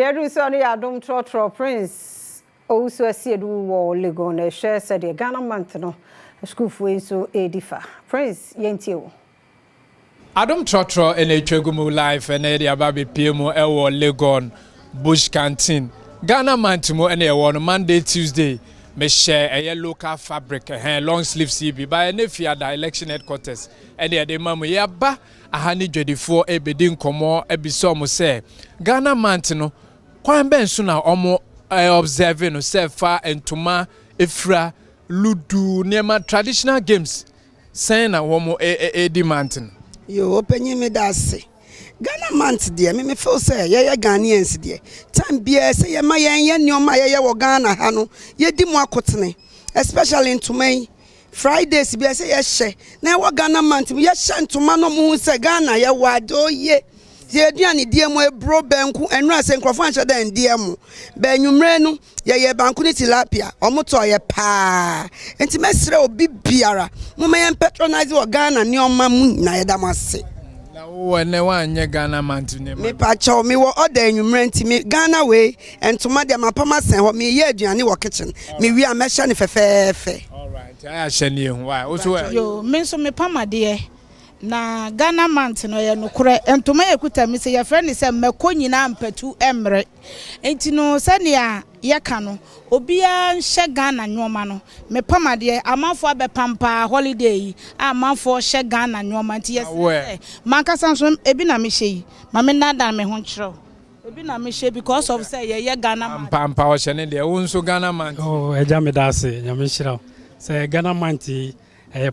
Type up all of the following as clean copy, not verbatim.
There is only Adom Trotro Prince. Also, a seed wall Legon, a share said the Ghana month no school for so edifa. Prince Yentio Adom Trotro in a Chegumu life and Eddie Ababi PMO Ewo Legon Bush Canteen. Ghana Mantimo and a one Monday, Tuesday. Me share a local fabric and long sleeve CB by a nephew at the election headquarters. And the mamu yaba a honey jedi for a bedin komo ebisomo say Ghana Mantino Kwan Ben Suna omo observing no say far and tuma efra ludu nema traditional games saying a womo a demanding. You open me that say Ghana month dear, me feel say ye Ghanaians dear. Time be say ye my yen nyoma ye wo Ghana hano. Ye di mo akotene. Especially into me Fridays be say ye she. Na wo Ghana month ye she ntoma no mu say Ghana ye wado ye. Ye duane die mo ebro banku enru ase nkrofo anche dan die mo. Ba nwumre no ye banku ni tilapia. Omoto ye pa. Enti mesre obi biara. Mo me yen patronize wo Ghana ni oma mu na ye damase. When they want Ghana man to name me pacho me wo order enwumrenti me Ghana way entoma de mapama sen ho me ye aduane wo kitchen me wi amehye ne fefefe. All right, I shani hu why also yo me so me pama de na Ghana man no ye no kure entoma ye kuta me se ye friend se meko nyina mpatu emre enti no sane a ye ka no obia nhye Ghana nyoma no me pama de amanfo abepampa holiday amanfo hye Ghana nyoma nti ye mankasa so ebi na me hye ma me nada me ho nkyerɛ ebi na me hye because of say ye Ghana man pampa o hye ne de wo nso Ghana man oh eja me da se nya me hyira say Ghana man ti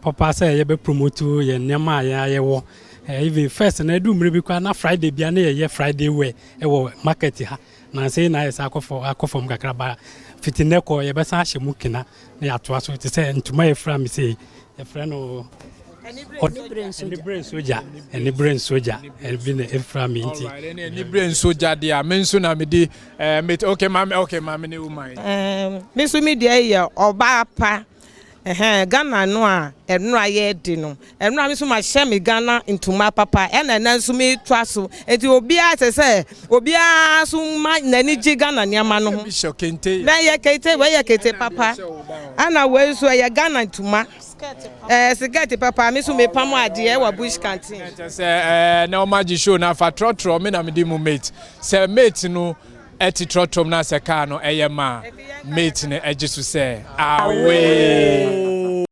papa say ye be promote ye nema ye wo even first na do mre bi kwa na Friday bia na ye Friday we e wo market ha na say na yes akofom kakra ba fitineko ye be san hye mukina na ya to aso ti say ntuma ye fra me say ye fra no any brain soldier and been a fra me nti any brain soldier there me nso na me di okay mama ne woman me so me dia ye oba pa Ghana no a eno aye di no eno a me so ma hye me Ghana ntuma papa e na nan so me twa so enti obi a se obi a so ma nani ji Ghana niama no ho na ye kente we ye kente papa ana we so ye Ghana ntuma skirt papa me so me pam ade e wa bush canteen say na o ma ji show na fa trotro me na me di mu mate say mate no eti trotrom na se ka no eye ma mate ne ejisu se awe